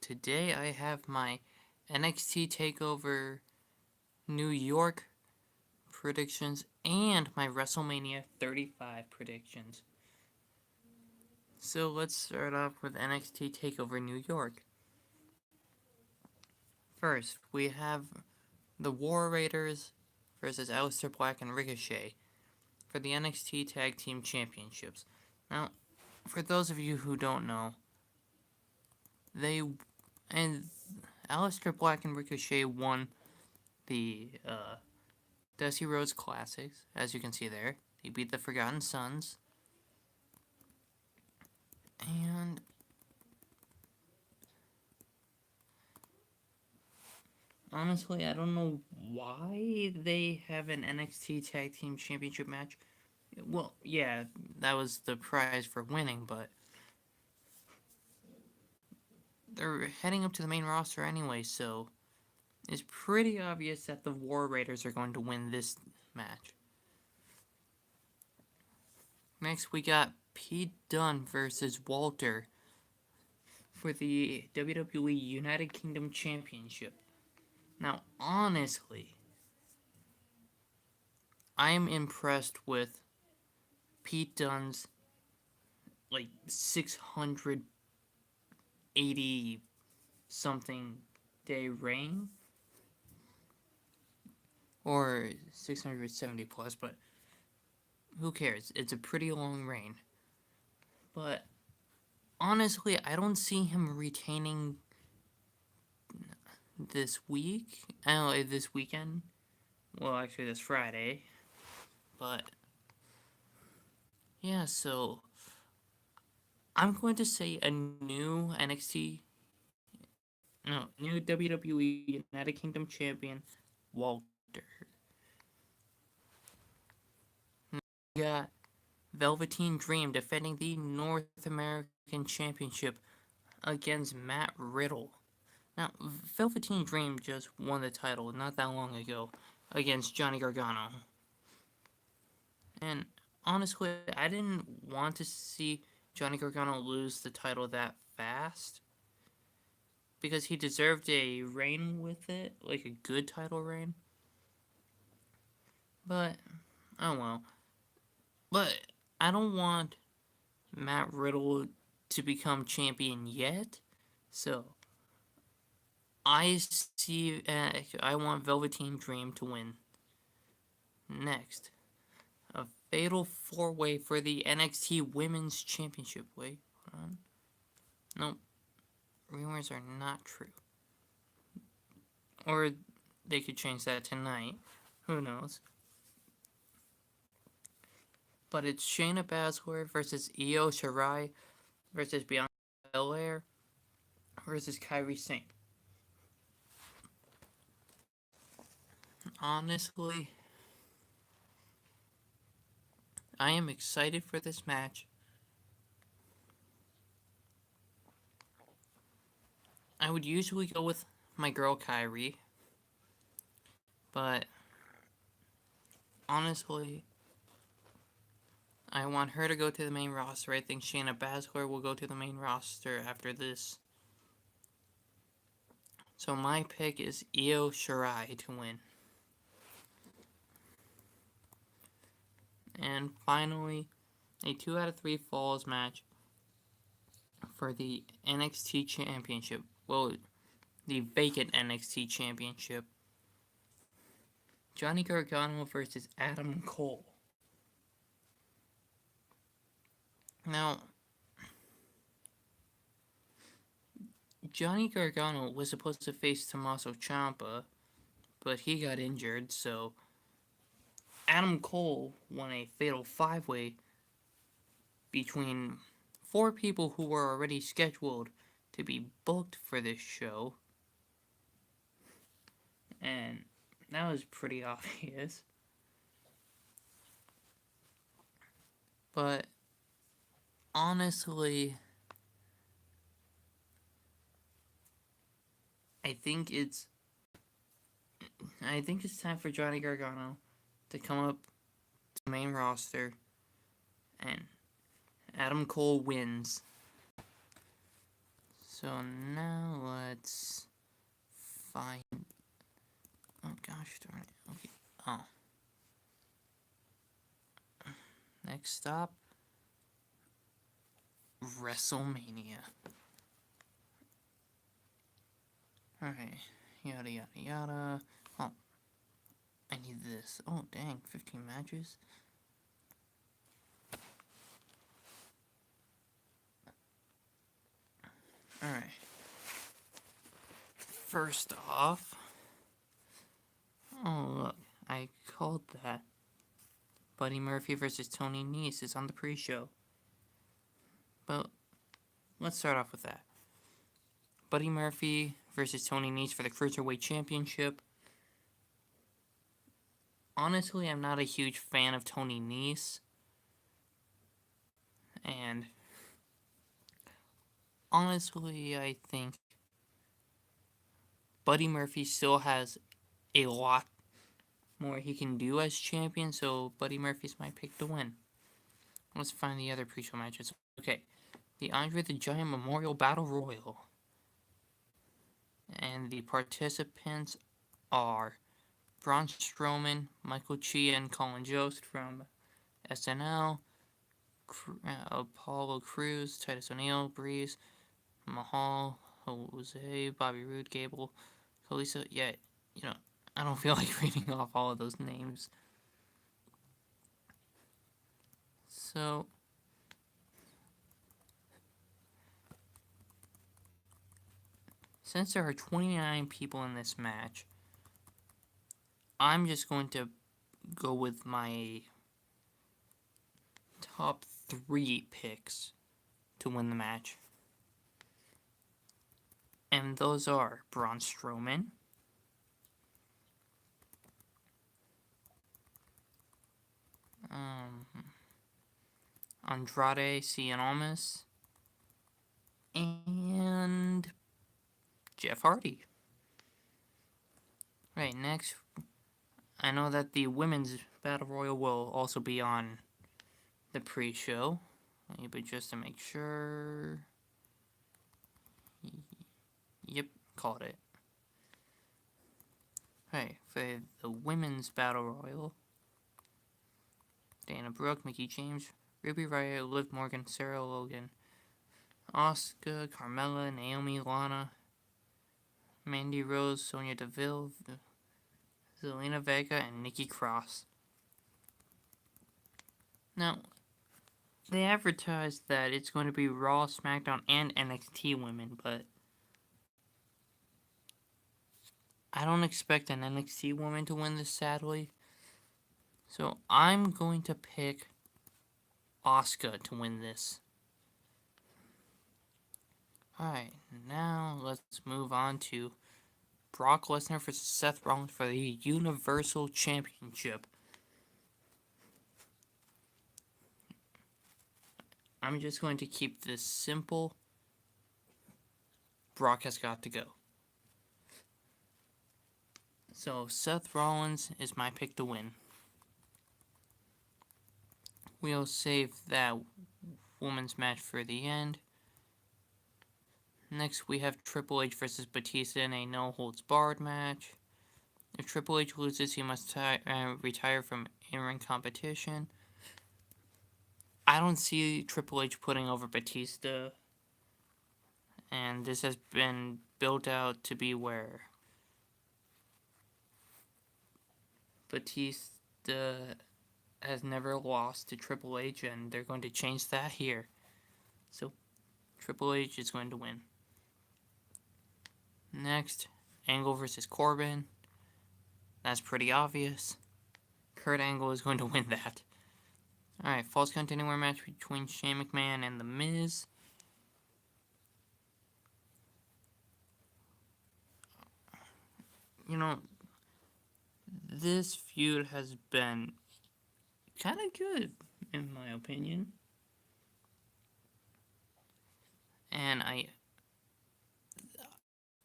today I have my NXT Takeover New York predictions and my WrestleMania 35 predictions. So let's start off with NXT Takeover New York. First, we have the War Raiders versus Aleister Black and Ricochet for the NXT Tag Team Championships. Now, for those of you who don't know, Aleister Black and Ricochet won the Dusty Rhodes Classics, as you can see there. They beat the Forgotten Sons. And honestly, I don't know why they have an NXT Tag Team Championship match. Well, yeah, that was the prize for winning, but they're heading up to the main roster anyway, so it's pretty obvious that the War Raiders are going to win this match. Next, we got Pete Dunne versus Walter for the WWE United Kingdom Championship. Now, honestly, I'm impressed with Pete Dunne's 680 something day reign, or 670 plus, but who cares? It's a pretty long reign. But honestly, I don't see him retaining this week. I don't know, this weekend. Well, actually, this Friday. But yeah, so I'm going to say a new new WWE United Kingdom champion, Walter. We got Velveteen Dream defending the North American Championship against Matt Riddle. Now, Velveteen Dream just won the title not that long ago against Johnny Gargano. And honestly, I didn't want to see Johnny Gargano lose the title that fast, because he deserved a reign with it, like a good title reign. But, oh well. But I don't want Matt Riddle to become champion yet, so I want Velveteen Dream to win. Next, a fatal four-way for the NXT Women's Championship. Wait, hold on. Nope. Rumors are not true. Or they could change that tonight. Who knows? But it's Shayna Baszler versus Io Shirai versus Bianca Belair versus Kairi Sane. Honestly, I am excited for this match. I would usually go with my girl Kairi, but honestly, I want her to go to the main roster. I think Shayna Baszler will go to the main roster after this. So my pick is Io Shirai to win. And finally, a 2 out of 3 falls match for the NXT Championship. Well, the vacant NXT Championship. Johnny Gargano versus Adam Cole. Now, Johnny Gargano was supposed to face Tommaso Ciampa, but he got injured, so Adam Cole won a fatal 5-way between 4 people who were already scheduled to be booked for this show. And that was pretty obvious. But honestly, I think it's time for Johnny Gargano to come up to the main roster, and Adam Cole wins. So now let's find. Oh gosh darn it. Okay. Oh. Next stop, WrestleMania. Alright. Yada yada yada. Oh. I need this. Oh dang, 15 matches. Alright. First off. Oh look, I called that. Buddy Murphy versus Tony Nese is on the pre-show. But let's start off with that. Buddy Murphy versus Tony Nese for the Cruiserweight Championship. Honestly, I'm not a huge fan of Tony Nese. And honestly, I think Buddy Murphy still has a lot more he can do as champion, so Buddy Murphy's my pick to win. Let's find the other pre-show matches. Okay, the Andre the Giant Memorial Battle Royal. And the participants are Braun Strowman, Michael Chia, and Colin Jost from SNL, Apollo Crews, Titus O'Neil, Breeze, Mahal, Jose, Bobby Roode, Gable, Kalisa. Yeah, I don't feel like reading off all of those names. So, since there are 29 people in this match, I'm just going to go with my top 3 picks to win the match. And those are Braun Strowman, Andrade Cien Almas, and Jeff Hardy. Right, next, I know that the Women's Battle Royal will also be on the pre-show, but just to make sure... Yep, called it. Right, for the Women's Battle Royal, Dana Brooke, Mickie James, Ruby Riott, Liv Morgan, Sarah Logan, Asuka, Carmella, Naomi, Lana, Mandy Rose, Sonya Deville, Zelina Vega, and Nikki Cross. Now, they advertised that it's going to be Raw, SmackDown, and NXT women, but I don't expect an NXT woman to win this, sadly. So I'm going to pick Asuka to win this. Alright, now let's move on to Brock Lesnar versus Seth Rollins for the Universal Championship. I'm just going to keep this simple. Brock has got to go. So Seth Rollins is my pick to win. We'll save that women's match for the end. Next, we have Triple H versus Batista in a no-holds-barred match. If Triple H loses, he must retire from in-ring competition. I don't see Triple H putting over Batista. And this has been built out to be where Batista has never lost to Triple H, and they're going to change that here. So, Triple H is going to win. Next, Angle versus Corbin. That's pretty obvious. Kurt Angle is going to win that. Alright, Falls Count Anywhere match between Shane McMahon and The Miz. This feud has been kind of good, in my opinion. And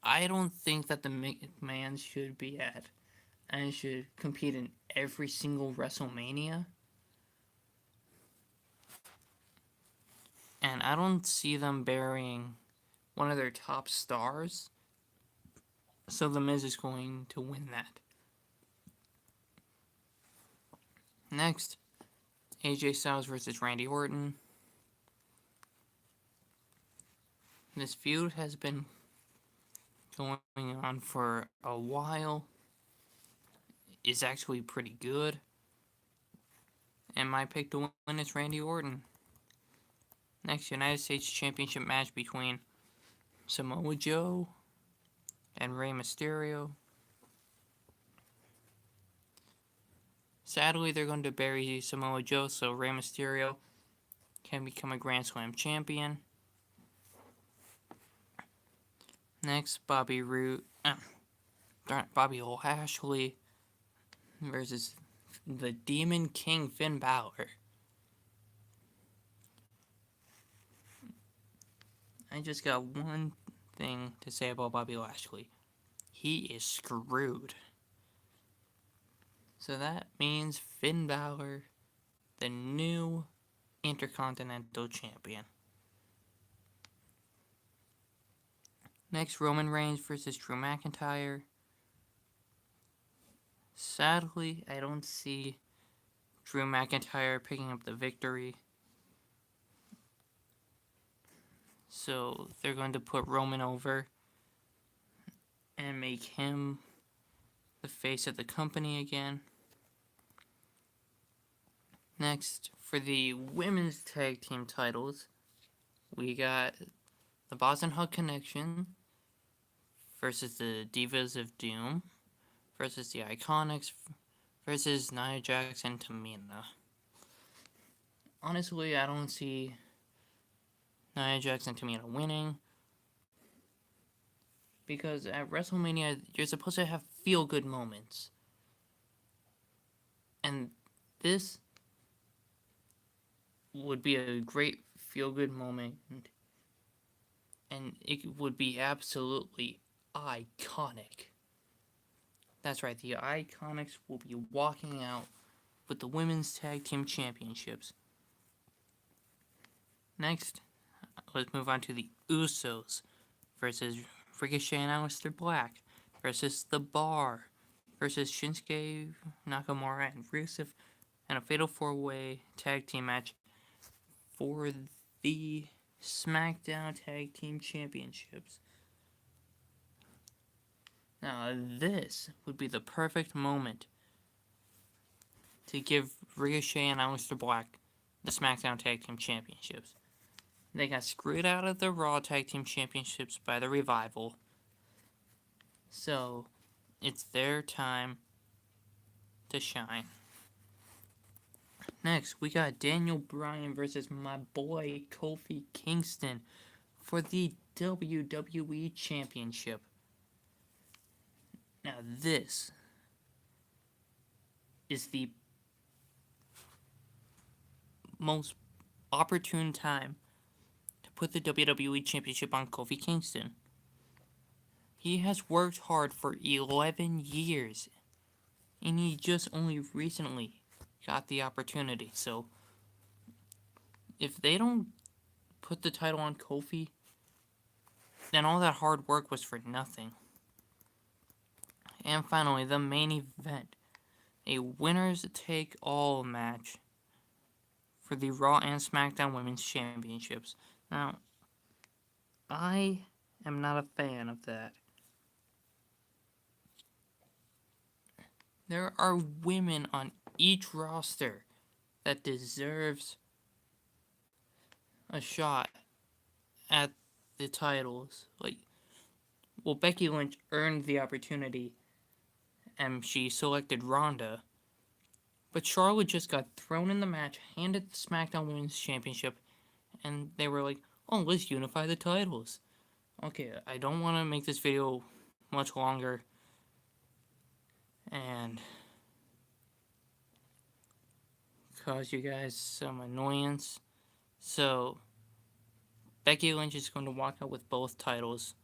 I don't think that the McMahons should be at and should compete in every single WrestleMania. And I don't see them burying one of their top stars. So The Miz is going to win that. Next, AJ Styles versus Randy Orton. This feud has been going on for a while. It's actually pretty good. And my pick to win is Randy Orton. Next, United States Championship match between Samoa Joe and Rey Mysterio. Sadly, they're going to bury Samoa Joe, so Rey Mysterio can become a Grand Slam champion. Next, Bobby Lashley versus the Demon King Finn Balor. I just got one thing to say about Bobby Lashley. He is screwed. So that means Finn Balor, the new Intercontinental Champion. Next, Roman Reigns versus Drew McIntyre. Sadly, I don't see Drew McIntyre picking up the victory. So they're going to put Roman over and make him the face of the company again. Next, for the women's tag team titles, we got the Boston Hug Connection versus the Divas of Doom versus the Iconics versus Nia Jax and Tamina. Honestly, I don't see Nia Jax and Tamina winning because at WrestleMania, you're supposed to have feel-good moments. And this would be a great feel-good moment, and it would be absolutely iconic. That's right, the Iconics will be walking out with the Women's Tag Team Championships. Next, let's move on to the Usos versus Ricochet and Aleister Black versus The Bar versus Shinsuke Nakamura and Rusev in a Fatal 4-Way Tag Team match for the SmackDown Tag Team Championships. Now, this would be the perfect moment to give Ricochet and Aleister Black the SmackDown Tag Team Championships. They got screwed out of the Raw Tag Team Championships by the Revival. So, it's their time to shine. Next, we got Daniel Bryan versus my boy Kofi Kingston for the WWE Championship. Now, this is the most opportune time to put the WWE Championship on Kofi Kingston. He has worked hard for 11 years, and he just only recently got the opportunity. So, if they don't put the title on Kofi, then all that hard work was for nothing. And finally, the main event, a winners take all match for the Raw and SmackDown Women's Championships. Now, I am not a fan of that. There are women on each roster that deserves a shot at the titles. Becky Lynch earned the opportunity and she selected Ronda. But Charlotte just got thrown in the match, handed the SmackDown Women's Championship, and they were like, oh, let's unify the titles. Okay, I don't want to make this video much longer and cause you guys some annoyance. So, Becky Lynch is going to walk out with both titles.